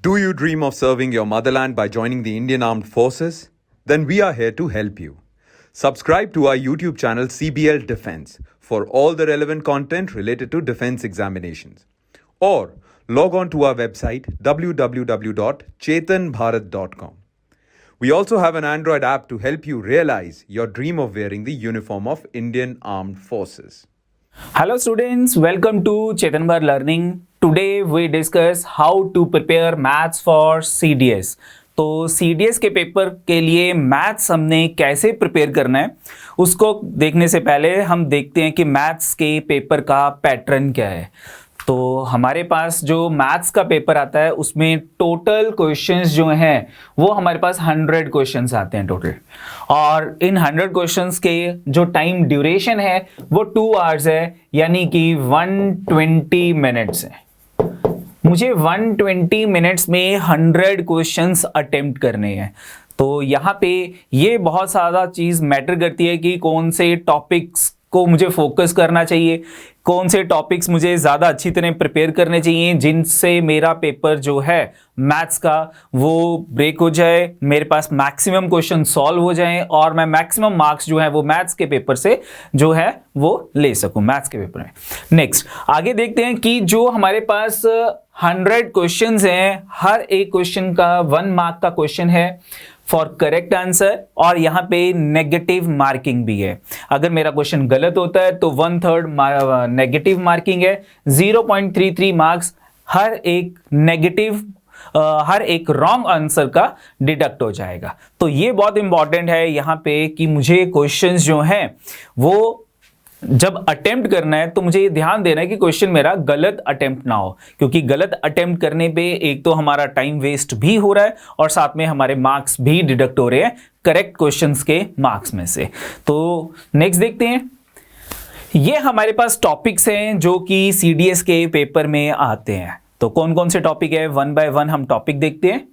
Do you dream of serving your motherland by joining the Indian Armed Forces? Then we are here to help you. Subscribe to our YouTube channel CBL Defense for all the relevant content related to defense examinations. Or log on to our website www.chetanbharat.com. We also have an Android app to help you realize your dream of wearing the uniform of Indian Armed Forces. Hello students, welcome to Chetan Bharat Learning. Today we discuss how to prepare maths for CDS. तो CDS के paper के लिए maths हमने कैसे prepare करना है उसको देखने से पहले हम देखते हैं कि मैथ्स के पेपर का पैटर्न क्या है। तो हमारे पास जो मैथ्स का पेपर आता है उसमें टोटल क्वेश्चंस जो हैं वो हमारे पास 100 क्वेश्चंस आते हैं टोटल, और इन 100 क्वेश्चंस के जो टाइम ड्यूरेशन है वो 2 आवर्स है, यानी कि 120 मिनट्स है। मुझे 120 मिनट्स में 100 क्वेश्चंस अटेम्प्ट करने हैं। तो यहाँ पे ये बहुत ज़्यादा चीज़ मैटर करती है कि कौन से टॉपिक्स को मुझे फोकस करना चाहिए, कौन से टॉपिक्स मुझे ज़्यादा अच्छी तरह प्रिपेयर करने चाहिए जिनसे मेरा पेपर जो है मैथ्स का वो ब्रेक हो जाए, मेरे पास मैक्सिमम क्वेश्चन सॉल्व हो जाएं और मैं मैक्सिमम मार्क्स जो है वो मैथ्स के पेपर से जो है वो ले सकूं मैथ्स के पेपर में। नेक्स्ट आगे देखते हैं कि जो हमारे पास 100 क्वेश्चंस हैं, हर एक क्वेश्चन का 1 मार्क का क्वेश्चन है फॉर करेक्ट आंसर, और यहाँ पे नेगेटिव मार्किंग भी है। अगर मेरा क्वेश्चन गलत होता है तो 1/3 नेगेटिव मार्किंग है। 0.33 मार्क्स हर एक रॉन्ग आंसर का डिडक्ट हो जाएगा। तो ये बहुत इंपॉर्टेंट है यहाँ पे कि मुझे क्वेश्चंस जो हैं वो जब अटेम्प्ट करना है तो मुझे ये ध्यान देना है कि क्वेश्चन मेरा गलत अटेम्प्ट ना हो, क्योंकि गलत अटेम्प्ट करने पे एक तो हमारा टाइम वेस्ट भी हो रहा है और साथ में हमारे मार्क्स भी डिडक्ट हो रहे हैं करेक्ट क्वेश्चंस के मार्क्स में से। तो नेक्स्ट देखते हैं, ये हमारे पास टॉपिक्स हैं जो कि सीडीएस के पेपर में आते हैं। तो कौन कौन से टॉपिक है, 1 बाय 1 हम टॉपिक देखते हैं।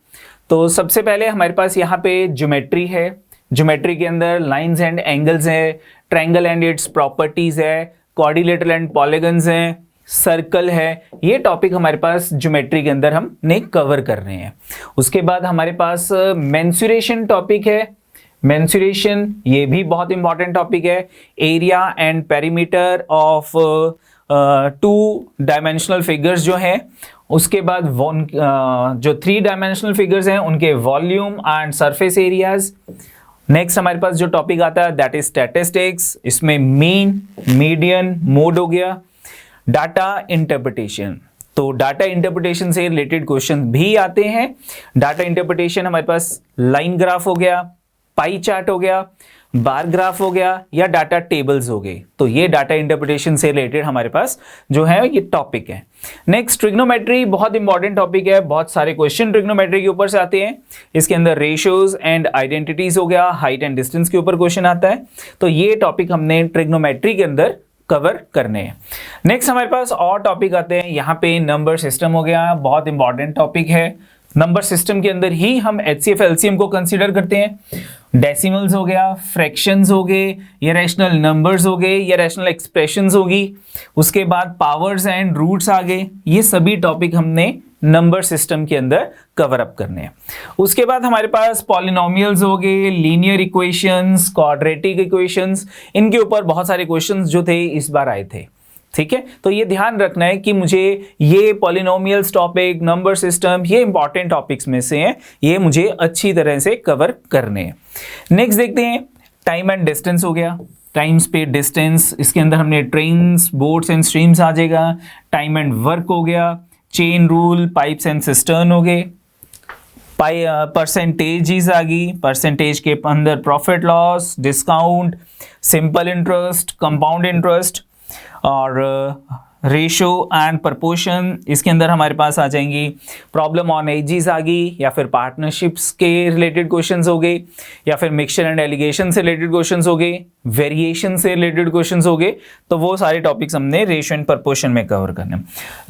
तो सबसे पहले हमारे पास यहाँ पे ज्योमेट्री है। ज्योमेट्री के अंदर लाइंस एंड एंगल्स है, ट्रायंगल एंड इट्स प्रॉपर्टीज है, क्वाड्रिलेटरल एंड पॉलीगन्स हैं, सर्कल है। ये टॉपिक हमारे पास ज्योमेट्री के अंदर हमने कवर कर रहे हैं। उसके बाद हमारे पास मेंसुरेशन टॉपिक है। मेंसुरेशन ये भी बहुत इंपॉर्टेंट टॉपिक है। Area and perimeter of 2 dimensional figures जो हैं, उसके बाद जो 3 डायमेंशनल फिगर्स हैं उनके volume and surface areas. Next हमारे पास जो टॉपिक आता है दैट इज स्टैटिस्टिक्स। इसमें मीन, मीडियन, मोड हो गया। डाटा इंटरप्रिटेशन, तो डाटा इंटरप्रिटेशन से रिलेटेड क्वेश्चन भी आते हैं। डाटा इंटरप्रिटेशन हमारे पास लाइन ग्राफ हो गया, पाई चार्ट हो गया, बार ग्राफ हो गया, या डाटा टेबल्स हो गए। तो ये डाटा इंटरप्रिटेशन से रिलेटेड हमारे पास जो है ये टॉपिक है। नेक्स्ट ट्रिग्नोमेट्री बहुत इंपॉर्टेंट टॉपिक है, बहुत सारे क्वेश्चन ट्रिग्नोमेट्री के ऊपर से आते हैं। इसके अंदर रेशियोज एंड आइडेंटिटीज हो गया, हाइट एंड डिस्टेंस के ऊपर क्वेश्चन आता है। तो ये टॉपिक हमने ट्रिग्नोमेट्री के अंदर कवर करने हैं। नेक्स्ट हमारे पास और टॉपिक आते हैं, यहाँ पे नंबर सिस्टम हो गया, बहुत इंपॉर्टेंट टॉपिक है। नंबर सिस्टम के अंदर ही हम HCF LCM को कंसीडर करते हैं। डेसिमल्स हो गया, फ्रैक्शंस हो गए, या रैशनल नंबर्स हो गए, या रैशनल एक्सप्रेशंस होगी। उसके बाद पावर्स एंड रूट्स आ गए। ये सभी टॉपिक हमने नंबर सिस्टम के अंदर कवर अप करने हैं। उसके बाद हमारे पास पॉलिनोमियल्स हो गए, लीनियर इक्वेशंस, क्वाड्रेटिक इक्वेशंस। इनके ऊपर बहुत सारे क्वेश्चंस जो थे इस बार आए थे। ठीक है, तो ये ध्यान रखना है कि मुझे ये पॉलिनोमियल्स टॉपिक, नंबर सिस्टम, ये इंपॉर्टेंट टॉपिक्स में से हैं, ये मुझे अच्छी तरह से कवर करने हैं। नेक्स्ट देखते हैं, टाइम एंड डिस्टेंस हो गया। टाइम, स्पीड, डिस्टेंस, इसके अंदर हमने ट्रेन्स, बोट्स एंड स्ट्रीम्स आ जाएगा। टाइम एंड वर्क हो गया, chain rule, pipes and cistern हो गए, परसेंटेजेस आ गई, परसेंटेज के अंदर profit loss, discount, simple interest, compound interest, और रेशो एंड प्रपोर्शन। इसके अंदर हमारे पास आ जाएंगी प्रॉब्लम ऑन एजेस आ गई, या फिर पार्टनरशिप्स के रिलेटेड क्वेश्चंस हो गए, या फिर मिक्सचर एंड एलिगेशन से रिलेटेड क्वेश्चंस हो गए, वेरिएशन से रिलेटेड क्वेश्चंस हो गए। तो वो सारे टॉपिक्स हमने रेशो एंड प्रपोर्शन में कवर करने।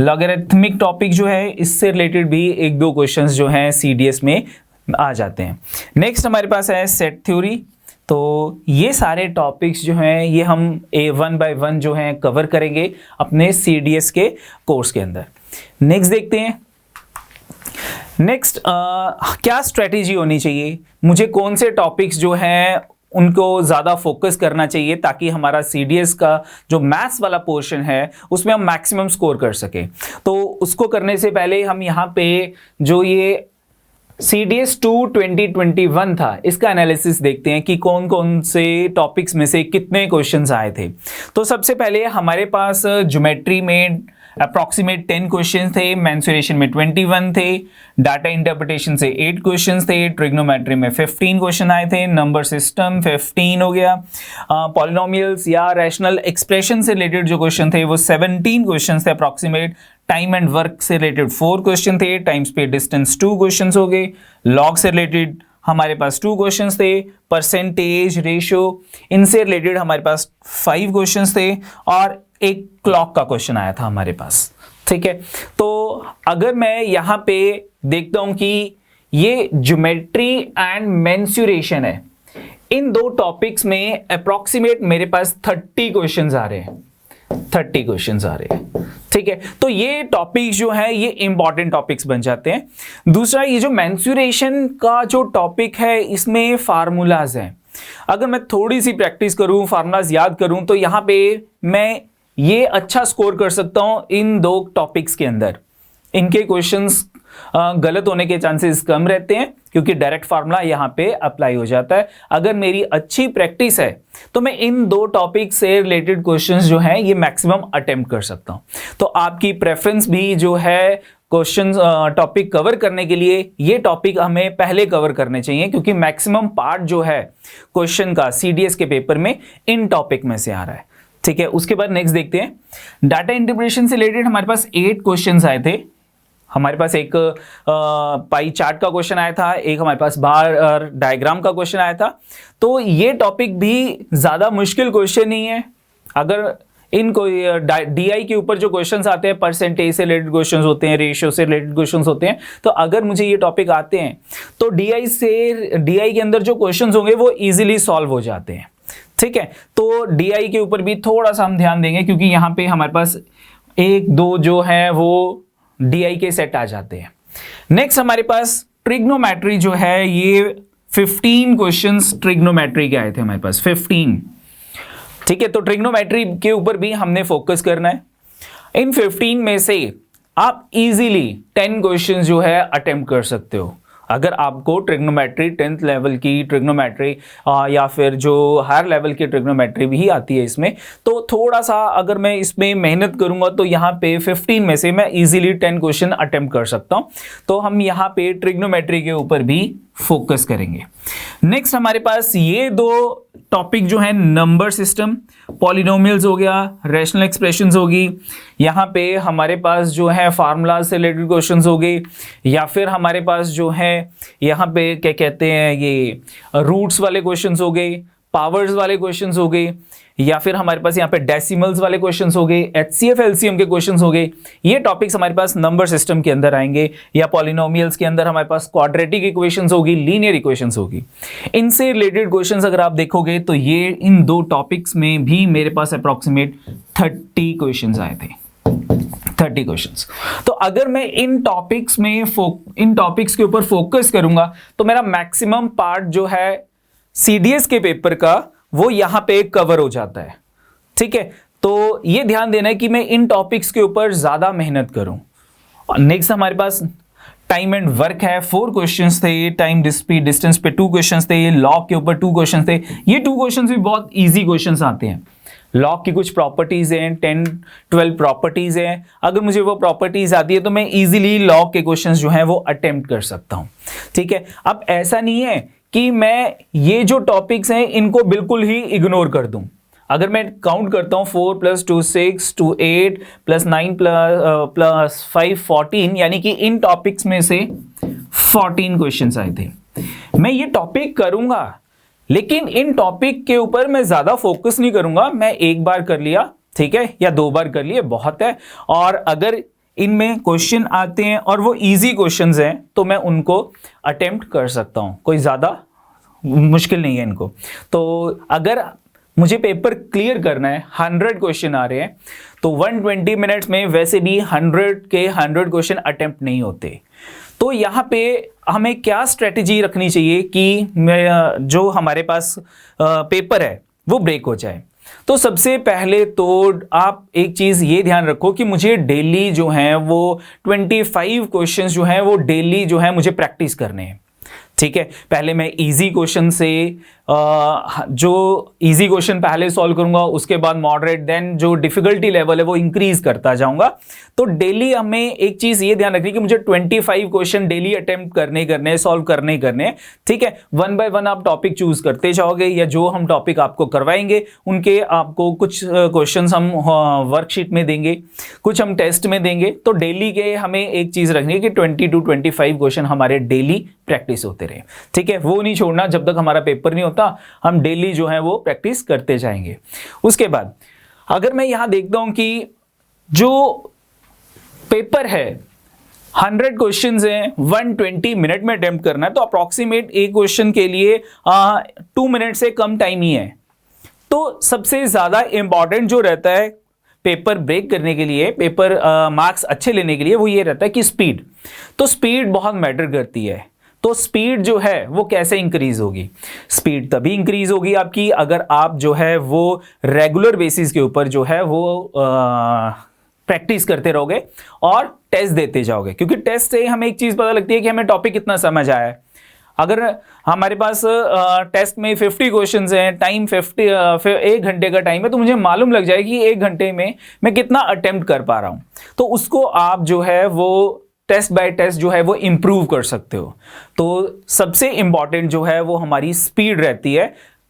लॉगरिथमिक टॉपिक जो है इससे रिलेटेड भी 1-2 क्वेश्चंस जो हैं CDS में आ जाते हैं। नेक्स्ट हमारे पास है सेट थ्योरी। तो ये सारे टॉपिक्स जो हैं ये हम 1 बाय 1 जो हैं कवर करेंगे अपने CDS के कोर्स के अंदर। नेक्स्ट देखते हैं, नेक्स्ट क्या स्ट्रेटेजी होनी चाहिए, मुझे कौन से टॉपिक्स जो हैं उनको ज़्यादा फोकस करना चाहिए ताकि हमारा सीडीएस का जो मैथ्स वाला पोर्शन है उसमें हम मैक्सिमम स्कोर कर सकें। तो उसको करने से पहले हम यहाँ पे जो ये CDS 2 2021 था इसका एनालिसिस देखते हैं कि कौन कौन से टॉपिक्स में से कितने क्वेश्चंस आए थे। तो सबसे पहले हमारे पास ज्योमेट्री में अप्रॉक्सीमेट 10 क्वेश्चंस थे, मेंसुरेशन में 21 थे, डाटा इंटरप्रिटेशन से 8 क्वेश्चंस थे, ट्रिग्नोमेट्री में 15 क्वेश्चन आए थे, नंबर सिस्टम 15 हो गया, पॉलिनोमियल्स या रैशनल एक्सप्रेशन से रिलेटेड जो क्वेश्चन थे वो 17 क्वेश्चन थे अप्रॉक्सीमेट, टाइम एंड वर्क से रिलेटेड 4 क्वेश्चन थे, टाइम स्पेस डिस्टेंस 2 क्वेश्चन हो गए, लॉग से रिलेटेड हमारे पास 2 क्वेश्चंस थे, परसेंटेज रेशियो इनसे रिलेटेड हमारे पास 5 क्वेश्चंस थे और एक क्लॉक का क्वेश्चन आया था हमारे पास। ठीक है, तो अगर मैं यहां पे देखता हूं कि ये ज्योमेट्री एंड मेंसुरेशन है, इन दो टॉपिक्स में अप्रॉक्सीमेट मेरे पास 30 क्वेश्चंस आ रहे हैं, 30 क्वेश्चंस आ रहे हैं। ठीक है, तो ये टॉपिक्स जो है ये इंपॉर्टेंट टॉपिक्स बन जाते हैं। दूसरा, ये जो मेंसुरेशन का जो टॉपिक है इसमें फार्मूलाज हैं, अगर मैं थोड़ी सी प्रैक्टिस करूं, फार्मूलाज याद करूं तो यहां पे मैं ये अच्छा स्कोर कर सकता हूं इन दो टॉपिक्स के अंदर। इनके क्वेश्चंस गलत होने के चांसेस कम रहते हैं क्योंकि डायरेक्ट फार्मूला यहां पे अप्लाई हो जाता है। अगर मेरी अच्छी प्रैक्टिस है तो मैं इन दो टॉपिक से रिलेटेड क्वेश्चंस जो हैं ये मैक्सिमम अटेम्प्ट कर सकता हूं। तो आपकी प्रेफरेंस भी जो है क्वेश्चन टॉपिक कवर करने के लिए ये टॉपिक हमें पहले कवर करने चाहिए क्योंकि मैक्सिमम पार्ट जो है क्वेश्चन का सीडीएस के पेपर में इन टॉपिक में से आ रहा है। ठीक है, उसके बाद नेक्स्ट देखते हैं डाटा इंटरप्रिटेशन से रिलेटेड हमारे पास 8 क्वेश्चंस आए थे। हमारे पास एक पाई चार्ट का क्वेश्चन आया था, एक हमारे पास बार डायग्राम का क्वेश्चन आया था। तो ये टॉपिक भी ज्यादा मुश्किल क्वेश्चन नहीं है। अगर इनको डीआई के ऊपर जो क्वेश्चंस आते हैं, परसेंटेज से रिलेटेड क्वेश्चंस होते हैं, रेशियो से रिलेटेड क्वेश्चंस होते हैं, तो अगर मुझे ये टॉपिक आते हैं तो डीआई के अंदर जो क्वेश्चंस होंगे वो इजीली सॉल्व हो जाते हैं। ठीक है, तो डीआई के ऊपर भी थोड़ा सा हम ध्यान देंगे क्योंकि यहां पे हमारे पास 1-2 जो है वो डीआई के सेट आ जाते हैं। नेक्स्ट हमारे पास ट्रिग्नोमेट्री जो है ये 15 क्वेश्चंस ट्रिग्नोमेट्री के आए थे हमारे पास 15। ठीक है, तो ट्रिग्नोमेट्री के ऊपर भी हमने फोकस करना है। इन 15 में से आप इजीली 10 क्वेश्चंस जो है अटेम्प्ट कर सकते हो। अगर आपको ट्रिग्नोमेट्री 10th लेवल की ट्रिग्नोमेट्री या फिर जो हायर लेवल की ट्रिग्नोमेट्री भी आती है इसमें, तो थोड़ा सा अगर मैं इसमें मेहनत करूंगा तो यहाँ पे 15 में से मैं इजीली 10 क्वेश्चन अटेम्प्ट कर सकता हूं। तो हम यहाँ पे ट्रिग्नोमेट्री के ऊपर भी फोकस करेंगे। नेक्स्ट हमारे पास ये दो टॉपिक जो है नंबर सिस्टम, पॉलिनोमियल्स हो गया, रैशनल एक्सप्रेशंस होगी, यहाँ पे हमारे पास जो है फार्मूलाज से रिलेटेड क्वेश्चंस हो गए, या फिर हमारे पास जो है यहाँ पे क्या कहते हैं ये रूट्स वाले क्वेश्चंस हो गए, पावर्स वाले क्वेश्चंस हो गए, या फिर हमारे पास यहाँ पे डेसिमल्स वाले क्वेश्चंस हो गए, एचसीएफ एलसीएम के क्वेश्चंस हो गए। ये टॉपिक्स हमारे पास नंबर सिस्टम के अंदर आएंगे, या पॉलिनोमियल्स के अंदर हमारे पास क्वाड्रेटिक इक्वेशंस होगी, लीनियर इक्वेशंस होगी। इनसे रिलेटेड क्वेश्चंस अगर आप देखोगे तो ये इन दो टॉपिक्स में भी मेरे पास अप्रॉक्सीमेट 30 क्वेश्चंस आए थे, 30 क्वेश्चंस। तो अगर मैं इन टॉपिक्स के ऊपर फोकस करूंगा तो मेरा मैक्सिमम पार्ट जो है सीडीएस के पेपर का वो यहां पे कवर हो जाता है। ठीक है, तो ये ध्यान देना है कि मैं इन टॉपिक्स के ऊपर ज्यादा मेहनत करूं। और नेक्स्ट हमारे पास टाइम एंड वर्क है, 4 क्वेश्चंस थे, टाइम स्पीड डिस्टेंस पे 2 क्वेश्चंस थे, लॉग के ऊपर 2 क्वेश्चंस थे। ये 2 क्वेश्चंस भी बहुत इजी क्वेश्चंस आते हैं। लॉग की कुछ प्रॉपर्टीज हैं, 10-12 प्रॉपर्टीज हैं। अगर मुझे वो प्रॉपर्टीज आती है तो मैं इजीली लॉग के क्वेश्चंस जो हैं वो अटेम्प्ट कर सकता हूं। ठीक है, अब ऐसा नहीं है कि मैं ये जो टॉपिक्स हैं इनको बिल्कुल ही इग्नोर कर दूं। अगर मैं काउंट करता हूं 4 + 2 6 2 8 + 9 + 5 14, यानी कि इन टॉपिक्स में से 14 क्वेश्चंस आए थे। मैं ये टॉपिक करूंगा लेकिन इन टॉपिक के ऊपर मैं ज्यादा फोकस नहीं करूंगा। मैं एक बार कर लिया, ठीक है, या 2 बार कर लिए बहुत है। और अगर इनमें क्वेश्चन आते हैं और वो इजी क्वेश्चंस हैं तो मैं उनको अटेम्प्ट कर सकता हूं, कोई ज्यादा मुश्किल नहीं है इनको। तो अगर मुझे पेपर क्लियर करना है, 100 क्वेश्चन आ रहे हैं, तो 120 मिनट्स में वैसे भी 100 के 100 क्वेश्चन अटेम्प्ट नहीं होते। तो यहाँ पे हमें क्या स्ट्रेटेजी रखनी चाहिए कि जो हमारे पास पेपर है वो ब्रेक हो जाए। तो सबसे पहले तो आप एक चीज ये ध्यान रखो कि मुझे डेली जो है वो 25 क्वेश्चंस जो है वो डेली जो है मुझे प्रैक्टिस करने हैं। ठीक है, पहले मैं इजी क्वेश्चन से जो इजी क्वेश्चन पहले सॉल्व करूंगा, उसके बाद मॉडरेट, देन जो डिफिकल्टी लेवल है वो इंक्रीज करता जाऊंगा। तो डेली हमें एक चीज ये ध्यान रखनी कि मुझे 25 क्वेश्चन डेली अटेम्प्ट करने सॉल्व करने। ठीक है, वन बाय वन आप टॉपिक चूज करते जाओगे, या जो हम टॉपिक आपको करवाएंगे उनके आपको कुछ क्वेश्चन हम वर्कशीट में देंगे, कुछ हम टेस्ट में देंगे। तो डेली के हमें एक चीज रखनी है कि 20 to 25 क्वेश्चन हमारे डेली प्रैक्टिस होते रहे। ठीक है, वो नहीं छोड़ना, जब तक हमारा पेपर नहीं होता हम डेली जो है वो प्रैक्टिस करते जाएंगे। उसके बाद अगर मैं यहां देखता हूं कि जो पेपर है 100 क्वेश्चंस हैं, 120 मिनट में अटेम्प्ट करना है, तो अप्रॉक्सीमेट एक क्वेश्चन के लिए 2 मिनट से कम टाइम ही है। तो सबसे ज्यादा इंपॉर्टेंट जो रहता है पेपर ब्रेक करने के लिए, पेपर मार्क्स अच्छे लेने के लिए, वो ये रहता है कि स्पीड। तो स्पीड बहुत मैटर करती है। तो स्पीड जो है वो कैसे इंक्रीज होगी? स्पीड तभी इंक्रीज होगी आपकी अगर आप जो है वो रेगुलर बेसिस के ऊपर जो है वो प्रैक्टिस करते रहोगे और टेस्ट देते जाओगे। क्योंकि टेस्ट से हमें एक चीज पता लगती है कि हमें टॉपिक कितना समझ आया है। अगर हमारे पास टेस्ट में 50 क्वेश्चंस हैं, टाइम 1 घंटे का टाइम है, तो मुझे मालूम लग जाएगी कि 1 घंटे में मैं कितना अटेम्प्ट कर पा रहा हूं। तो उसको आप जो है वो टेस्ट बाय टेस्ट जो है वो इंप्रूव कर सकते हो। तो सबसे इंपॉर्टेंट जो है वो हमारी स्पीड रहती है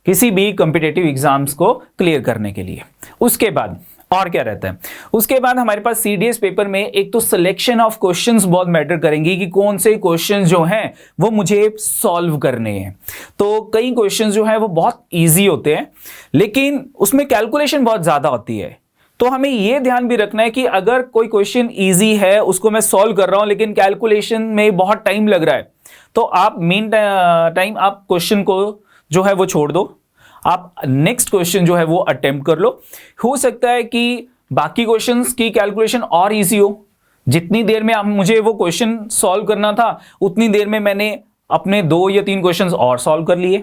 किसी भी कॉम्पिटिटिव एग्जाम्स को क्लियर करने के लिए। उसके बाद और क्या रहता है? उसके बाद हमारे पास सीडीएस पेपर में एक तो सिलेक्शन ऑफ क्वेश्चंस बहुत मैटर करेंगी कि कौन से क्वेश्चंस जो हैं वो मुझे सॉल्व करने हैं। तो कई क्वेश्चंस जो है वो बहुत इजी होते हैं, लेकिन उसमें कैलकुलेशन बहुत ज्यादा होती है। तो हमें यह ध्यान भी रखना है कि अगर कोई क्वेश्चन इजी है, उसको मैं सॉल्व कर रहा हूं, लेकिन कैलकुलेशन में बहुत टाइम लग रहा है, तो आप मेन टाइम आप क्वेश्चन को जो है वो छोड़ दो, आप नेक्स्ट क्वेश्चन जो है वो अटेम्प्ट कर लो। हो सकता है कि बाकी क्वेश्चंस की कैलकुलेशन और इजी हो। जितनी देर में मुझे वो क्वेश्चन सॉल्व करना था, उतनी देर में मैंने अपने 2 या 3 क्वेश्चंस और सॉल्व कर लिए।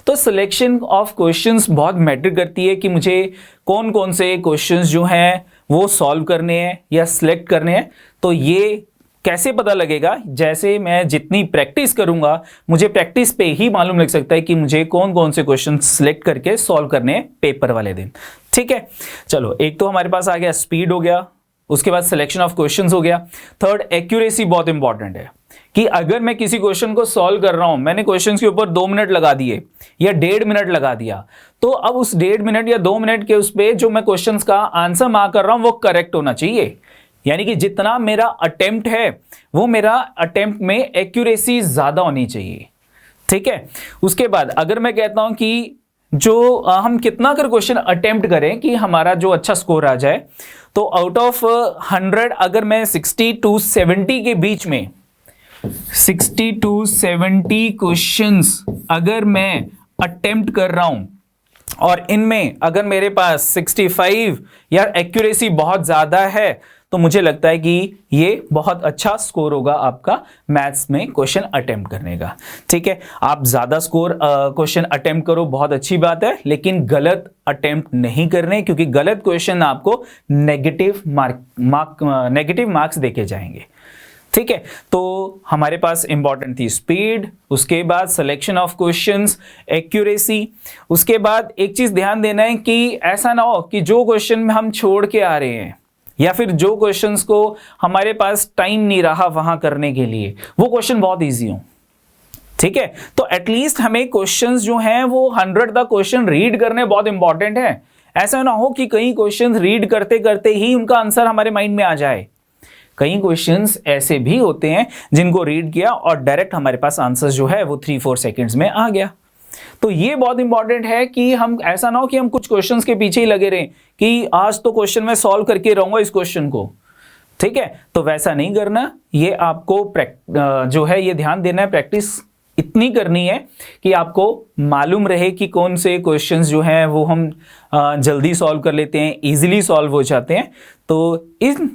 तो सिलेक्शन ऑफ क्वेश्चंस बहुत मैटर करती है कि मुझे कौन कौन से क्वेश्चंस जो हैं वो सॉल्व करने हैं या सिलेक्ट करने हैं। तो ये कैसे पता लगेगा? जैसे मैं जितनी प्रैक्टिस करूंगा, मुझे प्रैक्टिस पे ही मालूम लग सकता है कि मुझे कौन कौन से क्वेश्चन सिलेक्ट करके सॉल्व करने हैं पेपर वाले दिन। ठीक है, चलो एक तो हमारे पास आ गया स्पीड हो गया, उसके बाद सिलेक्शन ऑफ क्वेश्चंस हो गया। थर्ड, एक्यूरेसी बहुत इंपॉर्टेंट है कि अगर मैं किसी क्वेश्चन को सॉल्व कर रहा हूं, मैंने क्वेश्चन के ऊपर 2 मिनट लगा दिए या 1.5 मिनट लगा दिया, तो अब उस 1.5 मिनट या 2 मिनट के उस पे जो मैं क्वेश्चन का आंसर मार्क कर रहा हूं वो करेक्ट होना चाहिए। यानी कि जितना मेरा अटेम्प्ट है वो मेरा अटेम्प्ट में एक्यूरेसी ज्यादा होनी चाहिए। ठीक है, उसके बाद अगर मैं कहता हूं कि जो हम कितना कर क्वेश्चन अटेम्प्ट करें कि हमारा जो अच्छा स्कोर आ जाए, तो आउट ऑफ 100 अगर मैं 60 to 70 के बीच में 60 to 70 क्वेश्चंस अगर मैं अटेम्प्ट कर रहा हूं और इनमें अगर मेरे पास 65 या एक्यूरेसी बहुत ज्यादा है, तो मुझे लगता है कि ये बहुत अच्छा स्कोर होगा आपका मैथ्स में क्वेश्चन अटेम्प्ट करने का। ठीक है, आप ज्यादा स्कोर क्वेश्चन अटेम्प्ट करो, बहुत अच्छी बात है, लेकिन गलत अटेम्प्ट नहीं करने, क्योंकि गलत क्वेश्चन आपको नेगेटिव मार्क्स देके जाएंगे। ठीक है, तो हमारे पास इंपॉर्टेंट थी स्पीड, उसके बाद सिलेक्शन ऑफ क्वेश्चंस, एक्यूरेसी। उसके बाद एक चीज ध्यान देना है कि ऐसा ना हो कि जो क्वेश्चन में हम छोड़ के आ रहे हैं या फिर जो क्वेश्चंस को हमारे पास टाइम नहीं रहा वहां करने के लिए, वो क्वेश्चन बहुत इजी हो। ठीक है, तो एटलीस्ट हमें क्वेश्चंस जो हैं वो 100 तक क्वेश्चन रीड करने बहुत इंपॉर्टेंट है। ऐसा ना हो कि कई क्वेश्चंस रीड करते करते ही उनका आंसर हमारे माइंड में आ जाए। कई क्वेश्चंस ऐसे भी होते हैं जिनको रीड किया और डायरेक्ट हमारे पास आंसर जो है वो 3-4 सेकंड्स में आ गया। तो ये बहुत इंपॉर्टेंट है कि हम ऐसा ना हो कि हम कुछ क्वेश्चंस के पीछे ही लगे रहें कि आज तो क्वेश्चन मैं सॉल्व करके रहूंगा इस क्वेश्चन को। ठीक है, तो वैसा नहीं करना, ये आपको जो है ये ध्यान देना है प्रैक्टिस इतनी करनी है कि आपको मालूम रहे कि कौन से क्वेश्चंस जो हैं वो हम जल्दी सॉल्व कर लेते हैं, इजीली सॉल्व हो जाते हैं। तो इन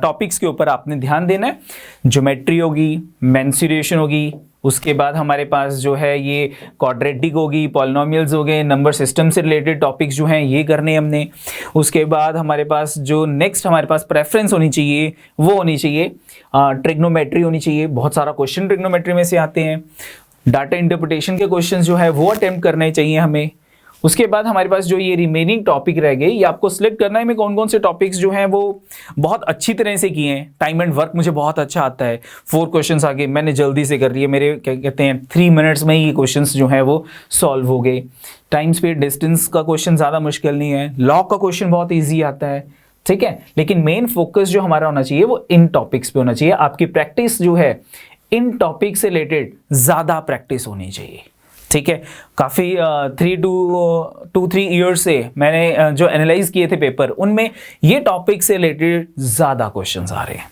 टॉपिक्स के ऊपर आपने ध्यान देना है। ज्योमेट्री होगी, मेंसुरेशन होगी, उसके बाद हमारे पास जो है ये क्वाड्रेटिक होगी, पॉलिनोमियल्स हो गए, नंबर सिस्टम से रिलेटेड टॉपिक्स जो हैं ये करने हमने। उसके बाद हमारे पास जो नेक्स्ट हमारे पास प्रेफरेंस होनी चाहिए वो होनी चाहिए ट्रिग्नोमेट्री होनी चाहिए। बहुत सारा क्वेश्चन ट्रिग्नोमेट्री में से आते हैं। डाटा इंटरप्रिटेशन के क्वेश्चन जो है वो अटेम्प्ट करने चाहिए हमें। उसके बाद हमारे पास जो ये रिमेनिंग टॉपिक रह गए, ये आपको सिलेक्ट करना है में कौन कौन से टॉपिक्स जो हैं वो बहुत अच्छी तरह से किए हैं। टाइम एंड वर्क मुझे बहुत अच्छा आता है। 4 क्वेश्चंस आ गए, मैंने जल्दी से कर लिए, मेरे क्या कहते हैं 3 मिनट्स में ही ये क्वेश्चंस जो हैं वो सॉल्व हो गए। टाइम स्पीड डिस्टेंस का क्वेश्चन ज़्यादा मुश्किल नहीं है। लॉग का क्वेश्चन बहुत ईजी आता है, ठीक है। लेकिन मेन फोकस जो हमारा होना चाहिए वो इन टॉपिक्स पे होना चाहिए। आपकी प्रैक्टिस जो है इन टॉपिक से रिलेटेड ज़्यादा प्रैक्टिस होनी चाहिए, ठीक है। काफ़ी 3 to 3 ईयर्स से मैंने जो एनालाइज किए थे पेपर, उनमें ये टॉपिक से रिलेटेड ज़्यादा क्वेश्चंस आ रहे हैं,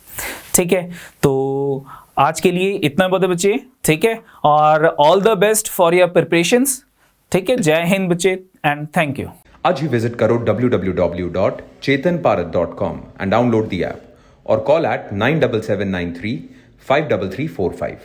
ठीक है। तो आज के लिए इतना बहुत है बच्चे, ठीक है। और all the best for your preparations, ठीक है। जय हिंद बच्चे एंड थैंक यू। आज ही विजिट करो www.chetanparat.com and download the app or call at 97793 53345.